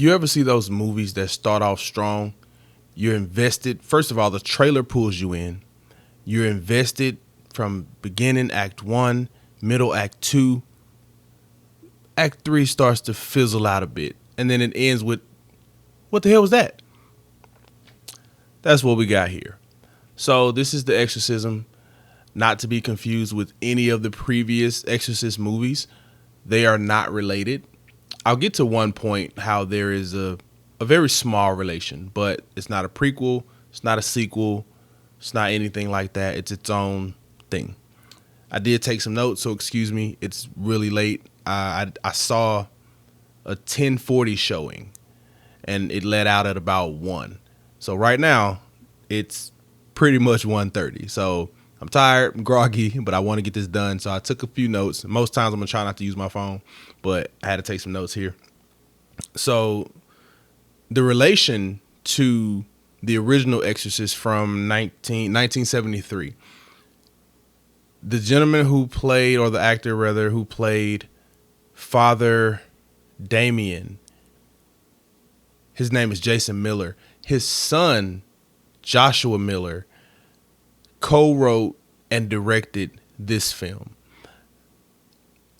You ever see those movies that start off strong? You're invested. First of all, the trailer pulls you in. You're invested from beginning, act 1, middle, act 2. Act 3 starts to fizzle out a bit. And then it ends with, what the hell was that? That's what we got here. So this is The Exorcism, not to be confused with any of the previous Exorcist movies. They are not related. I'll get to one point how there is a very small relation, but it's not a prequel. It's not a sequel. It's not anything like that. It's its own thing. I did take some notes, so excuse me. It's really late. I saw a 10:40 showing, and it let out at about 1. So right now, it's pretty much 1:30. So I'm tired, I'm groggy, but I want to get this done. So I took a few notes. Most times I'm going to try not to use my phone, but I had to take some notes here. So the relation to the original Exorcist from 1973, the gentleman who played, or the actor rather, who played Father Damien, his name is Jason Miller. His son, Joshua Miller, co-wrote and directed this film.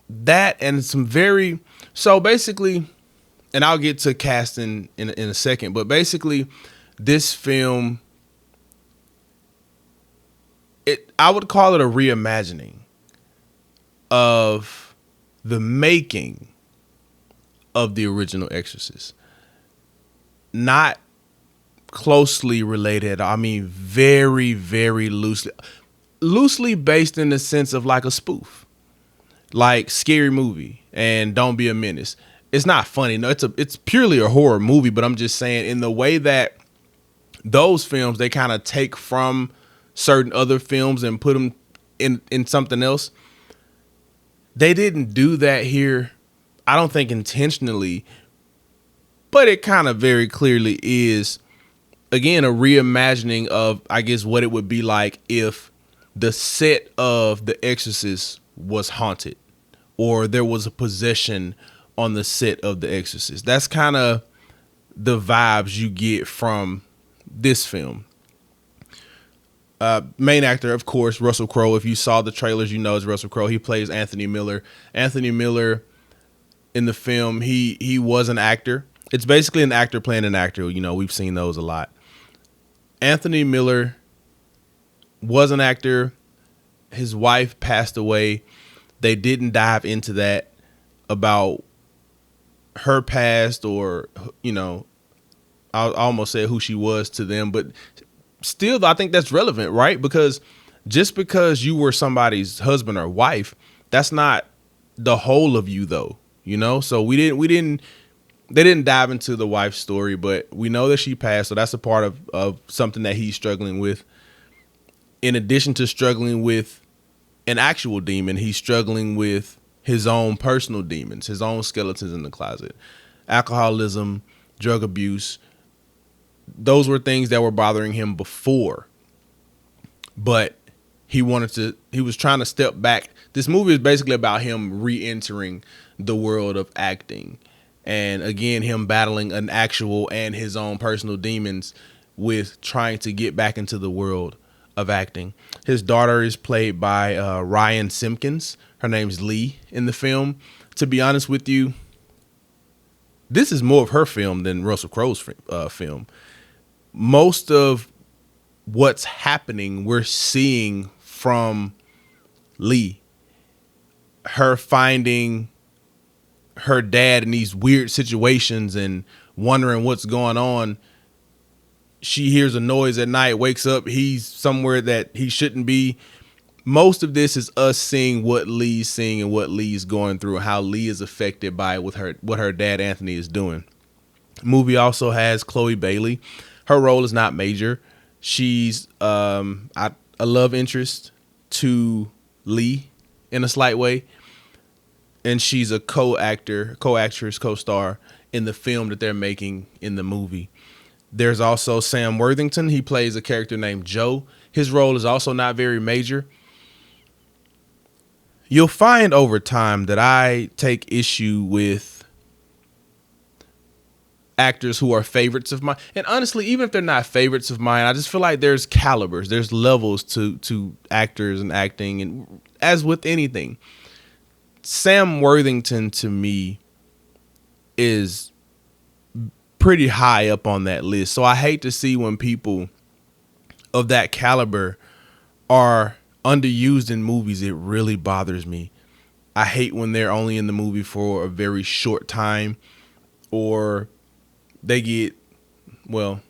That and some very, so basically, and I'll get to casting in a second, but basically this film, I would call it a reimagining of the making of the original Exorcist. Not closely related. I mean, very, very loosely based in the sense of like a spoof, like Scary Movie and Don't Be a Menace. It's not funny. No, it's purely a horror movie, but I'm just saying in the way that those films, they kind of take from certain other films and put them in something else. They didn't do that here. I don't think intentionally, but it kind of very clearly is, again, a reimagining of, I guess, what it would be like if the set of The Exorcist was haunted or there was a possession on the set of The Exorcist. That's kind of the vibes you get from this film. Main actor, of course, Russell Crowe. If you saw the trailers, you know it's Russell Crowe. He plays Anthony Miller. Anthony Miller in the film, he was an actor. It's basically an actor playing an actor. You know, we've seen those a lot. Anthony Miller was an actor. His wife passed away. They didn't dive into that about her past, or, you know, I almost said who she was to them, but still, I think that's relevant, right? Because just because you were somebody's husband or wife, that's not the whole of you, though, you know? So they didn't dive into the wife's story, but we know that she passed. So that's a part of something that he's struggling with. In addition to struggling with an actual demon, he's struggling with his own personal demons, his own skeletons in the closet, alcoholism, drug abuse. Those were things that were bothering him before, but he was trying to step back. This movie is basically about him re-entering the world of acting. And again, him battling an actual and his own personal demons with trying to get back into the world of acting. His daughter is played by Ryan Simpkins. Her name's Lee in the film. To be honest with you, this is more of her film than Russell Crowe's film. Most of what's happening, we're seeing from Lee. Her finding her dad in these weird situations and wondering what's going on. She hears a noise at night, wakes up, he's somewhere that he shouldn't be. Most of this is us seeing what Lee's seeing and what Lee's going through, how Lee is affected by what her dad Anthony is doing. The movie also has Chloe Bailey. Her role is not major. She's a love interest to Lee in a slight way. And she's a co-actress, co-star in the film that they're making in the movie. There's also Sam Worthington. He plays a character named Joe. His role is also not very major. You'll find over time that I take issue with actors who are favorites of mine. And honestly, even if they're not favorites of mine, I just feel like there's calibers, there's levels to actors and acting. And as with anything, Sam Worthington to me is pretty high up on that list. So I hate to see when people of that caliber are underused in movies. It really bothers me. I hate when they're only in the movie for a very short time, or they get, well,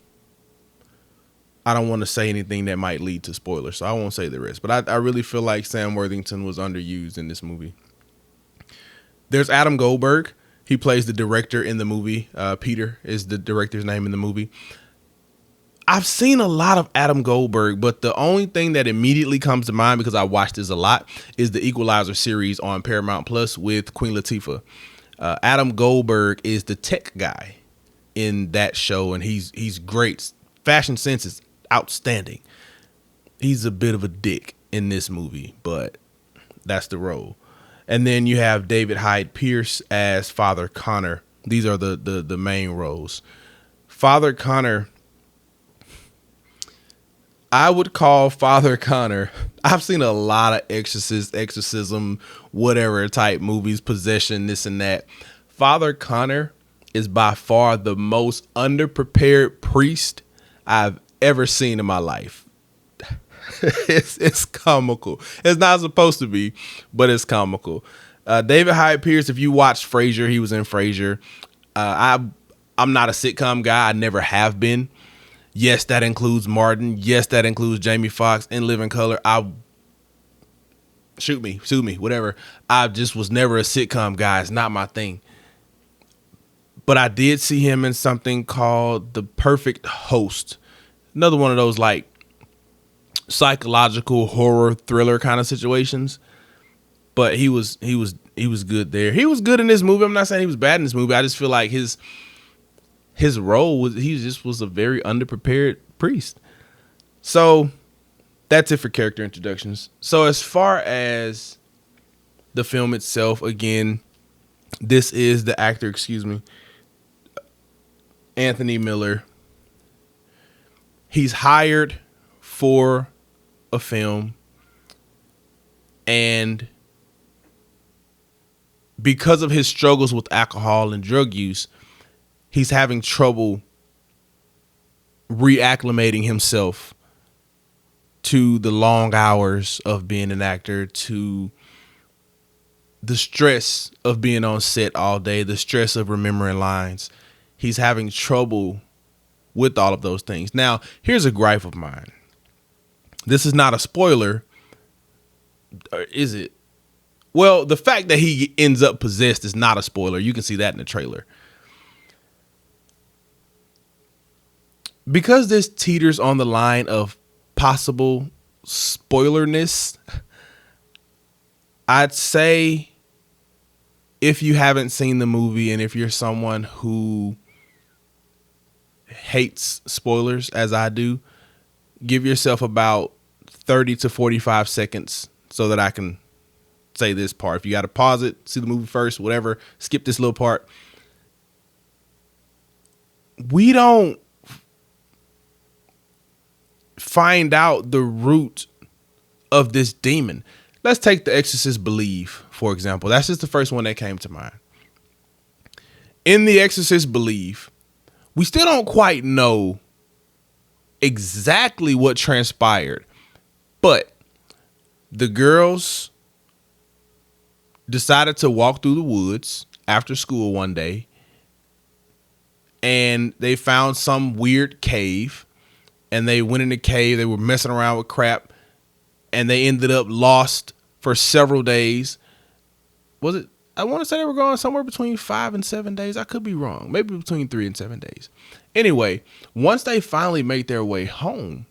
I don't want to say anything that might lead to spoilers, so I won't say the rest. But I really feel like Sam Worthington was underused in this movie. There's Adam Goldberg. He plays the director in the movie. Peter is the director's name in the movie. I've seen a lot of Adam Goldberg, but the only thing that immediately comes to mind, because I watched this a lot, is the Equalizer series on Paramount Plus with Queen Latifah. Adam Goldberg is the tech guy in that show, and he's great. Fashion sense is outstanding. He's a bit of a dick in this movie, but that's the role. And then you have David Hyde Pierce as Father Connor. These are the main roles. Father Connor, I would call Father Connor. I've seen a lot of exorcism, whatever type movies, possession, this and that. Father Connor is by far the most underprepared priest I've ever seen in my life. It's comical. It's not supposed to be, but it's comical. David Hyde Pierce, if you watched Frasier, he was in Frasier. I'm not a sitcom guy. I never have been. Yes, that includes Martin. Yes, that includes Jamie Foxx in Living Color. Sue me, whatever. I just was never a sitcom guy. It's not my thing. But I did see him in something called The Perfect Host. Another one of those like psychological horror thriller kind of situations. But he was good there. He was good in this movie. I'm not saying he was bad in this movie. I just feel like his role was, he just was a very underprepared priest. So that's it for character introductions. So as far as the film itself, again, this is the actor, Anthony Miller. He's hired for a film, and because of his struggles with alcohol and drug use, he's having trouble reacclimating himself to the long hours of being an actor, to the stress of being on set all day, the stress of remembering lines. He's having trouble with all of those things. Now, here's a gripe of mine. This is not a spoiler, or is it? Well, the fact that he ends up possessed is not a spoiler. You can see that in the trailer. Because this teeters on the line of possible spoilerness, I'd say if you haven't seen the movie and if you're someone who hates spoilers, as I do, give yourself about 30 to 45 seconds so that I can say this part. If you got to pause it, see the movie first, whatever, skip this little part. We don't find out the root of this demon. Let's take The Exorcist Believe, for example. That's just the first one that came to mind. In The Exorcist Believe, we still don't quite know exactly what transpired, but the girls decided to walk through the woods after school one day, and they found some weird cave, and they went in the cave. They were messing around with crap, and they ended up lost for several days. Was it? I want to say they were gone somewhere between 5 and 7 days. I could be wrong. Maybe between 3 and 7 days. Anyway, once they finally make their way home,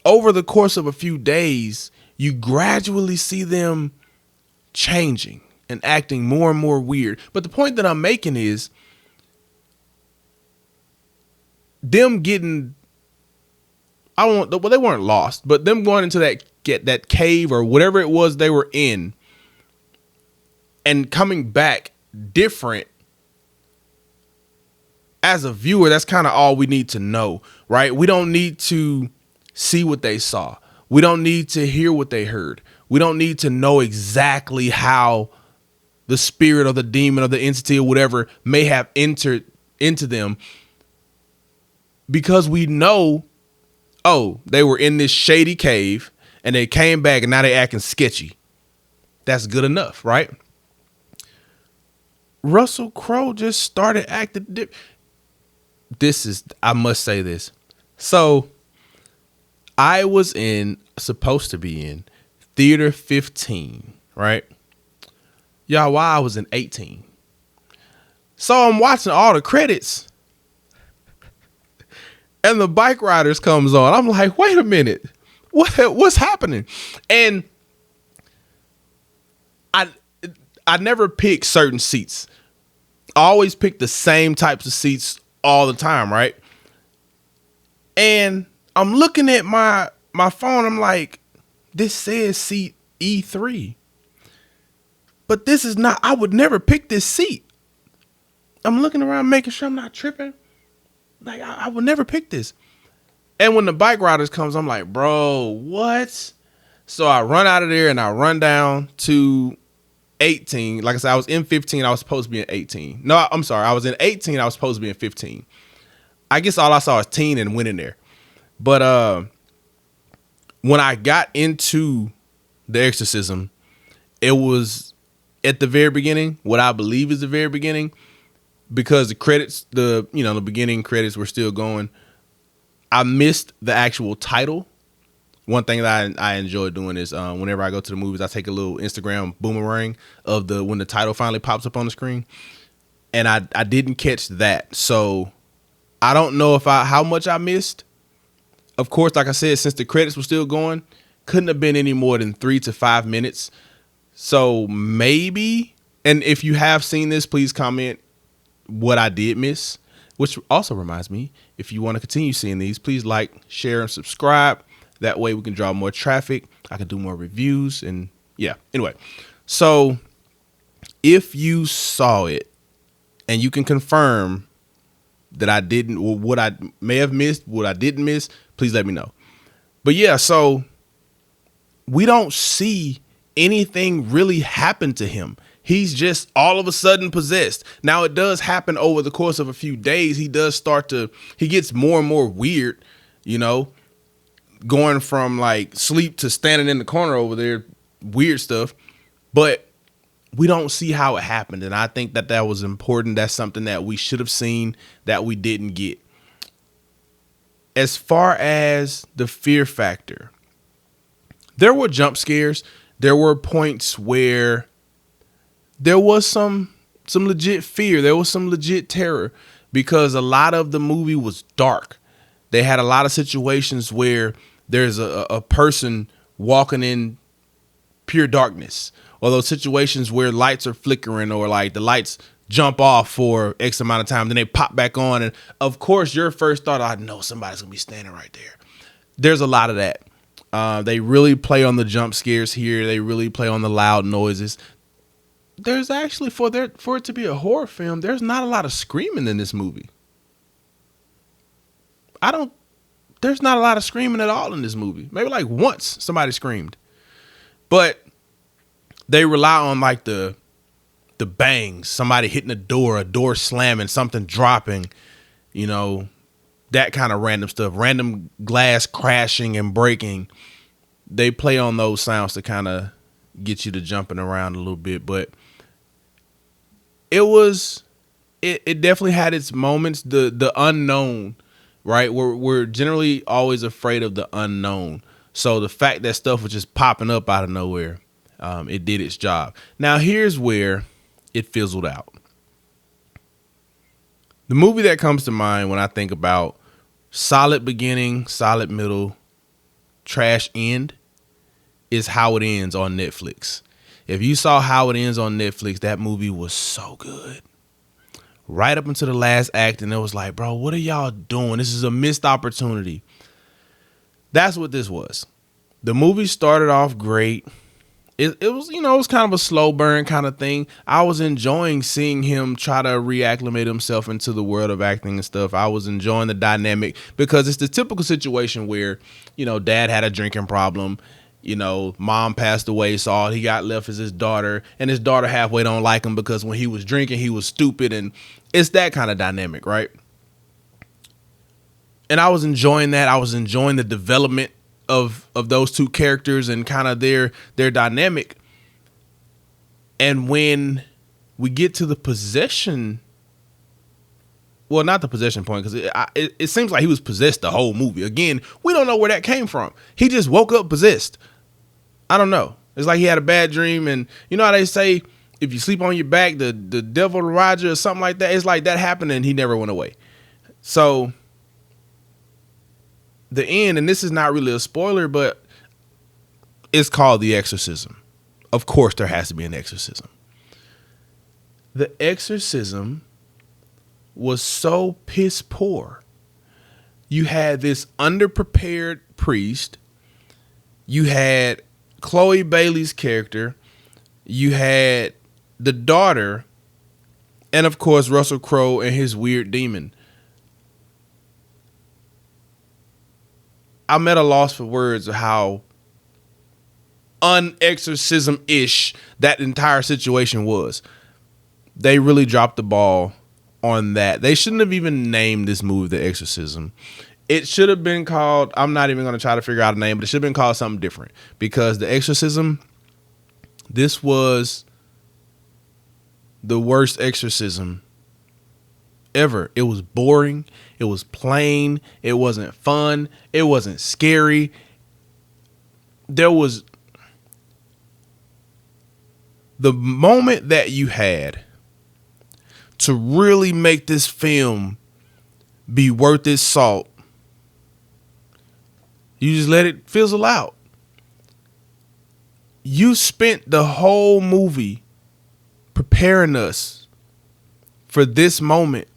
over the course of a few days, you gradually see them changing and acting more and more weird. But the point that I'm making is them getting, well, they weren't lost, but them going into that cave or whatever it was they were in and coming back different as a viewer, that's kind of all we need to know, right? We don't need to see what they saw. We don't need to hear what they heard. We don't need to know exactly how the spirit or the demon or the entity or whatever may have entered into them, because we know, oh, they were in this shady cave and they came back and now they acting sketchy. That's good enough, right? Russell Crowe just started acting. I must say this. So I was supposed to be in theater 15, right? Y'all, while I was in 18. So I'm watching all the credits and the Bike Riders comes on. I'm like, wait a minute. What's happening? And I never pick certain seats. I always pick the same types of seats all the time, right? And I'm looking at my phone. I'm like, this says seat E3. But this is not, I would never pick this seat. I'm looking around making sure I'm not tripping. Like, I would never pick this. And when the Bike Riders comes, I'm like, bro, what? So I run out of there and I run down to 18. Like I said, I was in 15. I was supposed to be in 18. No, I'm sorry. I was in 18. I was supposed to be in 15. I guess all I saw was teen and went in there. But when I got into the Exorcism, it was at the very beginning, what I believe is the very beginning, because the credits, the beginning credits were still going. I missed the actual title. One thing that I enjoy doing is whenever I go to the movies, I take a little Instagram boomerang of when the title finally pops up on the screen. And I didn't catch that. So I don't know how much I missed. Of course, like I said, since the credits were still going, couldn't have been any more than 3 to 5 minutes. So maybe, and if you have seen this, please comment what I did miss, which also reminds me, if you want to continue seeing these, please like, share, and subscribe. That way we can draw more traffic. I can do more reviews. And yeah, anyway. So if you saw it and you can confirm that I didn't, or what I may have missed, what I didn't miss, please let me know. But yeah, so we don't see anything really happen to him. He's just all of a sudden possessed. Now it does happen over the course of a few days. He gets more and more weird, going from like sleep to standing in the corner over there, weird stuff. But we don't see how it happened. And I think that was important. That's something that we should have seen that we didn't get. As far as the fear factor, there were jump scares. There were points where there was some legit fear. There was some legit terror, because a lot of the movie was dark. They had a lot of situations where there's a person walking in pure darkness, or those situations where lights are flickering, or like the lights jump off for X amount of time, then they pop back on. And of course, your first thought, I know somebody's gonna be standing right there. There's a lot of that. They really play on the jump scares here. They really play on the loud noises. There's actually, for it to be a horror film, there's not a lot of screaming in this movie. There's not a lot of screaming at all in this movie. Maybe like once somebody screamed. But they rely on like the bangs, somebody hitting a door slamming, something dropping, that kind of random stuff, random glass crashing and breaking. They play on those sounds to kind of get you to jumping around a little bit. But it definitely had its moments. The unknown, right? We're generally always afraid of the unknown. So the fact that stuff was just popping up out of nowhere, it did its job. Now here's where it fizzled out. The movie that comes to mind when I think about solid beginning, solid middle, trash end is How It Ends on Netflix. If you saw How It Ends on Netflix, that movie was so good. Right up until the last act, and it was like, bro, what are y'all doing? This is a missed opportunity. That's what this was. The movie started off great. it was, it was kind of a slow burn kind of thing. I was enjoying seeing him try to reacclimate himself into the world of acting and stuff. I was enjoying the dynamic because it's the typical situation where, dad had a drinking problem. Mom passed away, so all he got left is his daughter, and his daughter halfway don't like him because when he was drinking, he was stupid, and it's that kind of dynamic, right? And I was enjoying that. I was enjoying the development of those two characters and kind of their dynamic. And when we get to the possession, well, not the possession point, because it seems like he was possessed the whole movie. Again, we don't know where that came from. He just woke up possessed. I don't know. It's like he had a bad dream, and you know how they say if you sleep on your back, the devil will ride you or something like that. It's like that happened, and he never went away. So the end, and this is not really a spoiler, but it's called The Exorcism. Of course, there has to be an exorcism. The exorcism was so piss poor. You had this underprepared priest. You had Chloe Bailey's character. You had the daughter. And of course, Russell Crowe and his weird demon. I'm at a loss for words of how unexorcism-ish that entire situation was. They really dropped the ball on that. They shouldn't have even named this movie The Exorcism. It should have been called, I'm not even going to try to figure out a name, but it should have been called something different. Because The Exorcism, this was the worst exorcism ever. It was boring. It was plain. It wasn't fun. It wasn't scary. There was the moment that you had to really make this film be worth its salt. You just let it fizzle out. You spent the whole movie preparing us for this moment.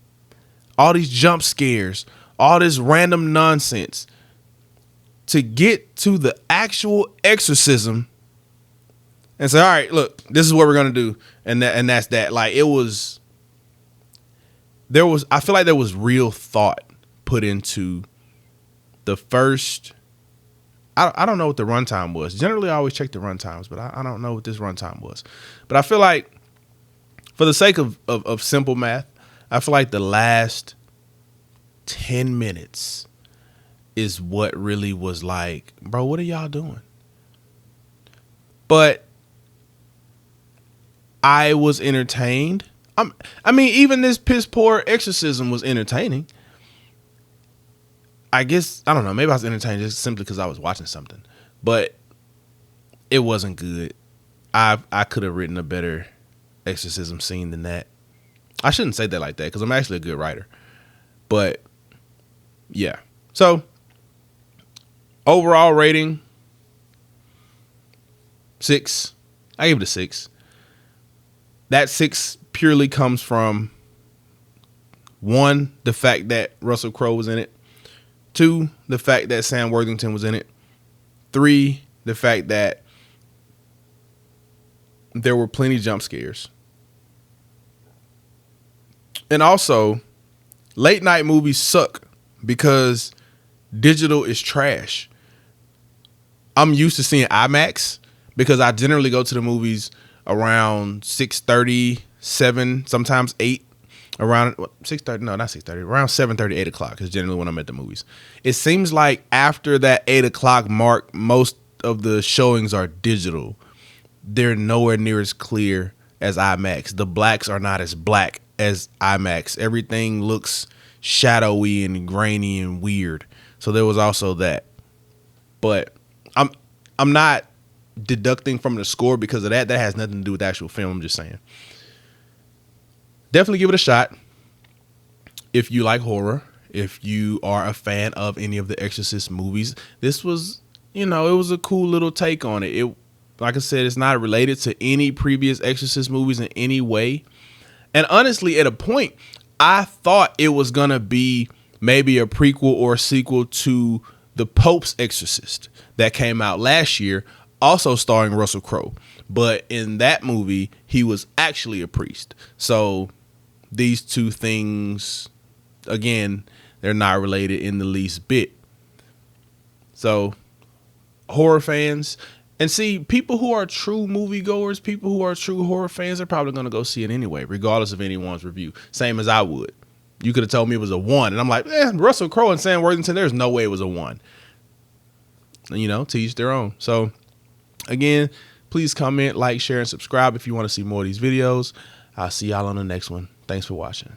All these jump scares, all this random nonsense to get to the actual exorcism and say, all right, look, this is what we're going to do. And that's that. Like I feel like there was real thought put into the first. I don't know what the runtime was. Generally, I always check the runtimes, but I don't know what this runtime was. But I feel like for the sake of simple math, I feel like the last 10 minutes is what really was like, bro, what are y'all doing? But I was entertained. I mean, even this piss poor exorcism was entertaining. I guess, I don't know, maybe I was entertained just simply because I was watching something. But it wasn't good. I could have written a better exorcism scene than that. I shouldn't say that like that because I'm actually a good writer. But yeah. So overall rating 6. I give it a 6. That 6 purely comes from 1, the fact that Russell Crowe was in it. 2, the fact that Sam Worthington was in it. 3, the fact that there were plenty jump scares. And also, late night movies suck because digital is trash. I'm used to seeing IMAX because I generally go to the movies around 6:30, 7, sometimes 8. Around 6:30, no, not 6:30. Around 7:30, 8 o'clock is generally when I'm at the movies. It seems like after that 8 o'clock mark, most of the showings are digital. They're nowhere near as clear as IMAX. The blacks are not as black as IMAX. Everything looks shadowy and grainy and weird. So there was also that. But I'm not deducting from the score because of that. That has nothing to do with the actual film. I'm just saying. Definitely give it a shot if you like horror, if you are a fan of any of the Exorcist movies. This was, it was a cool little take on it. Like I said, it's not related to any previous Exorcist movies in any way. And honestly, at a point, I thought it was going to be maybe a prequel or a sequel to The Pope's Exorcist that came out last year, also starring Russell Crowe. But in that movie, he was actually a priest. So these two things, again, they're not related in the least bit. So horror fans, and see, people who are true moviegoers, people who are true horror fans, are probably going to go see it anyway, regardless of anyone's review. Same as I would. You could have told me it was a 1, and I'm like, Russell Crowe and Sam Worthington, there's no way it was a 1. You know, to each their own. So again, please comment, like, share, and subscribe if you want to see more of these videos. I'll see y'all on the next one. Thanks for watching.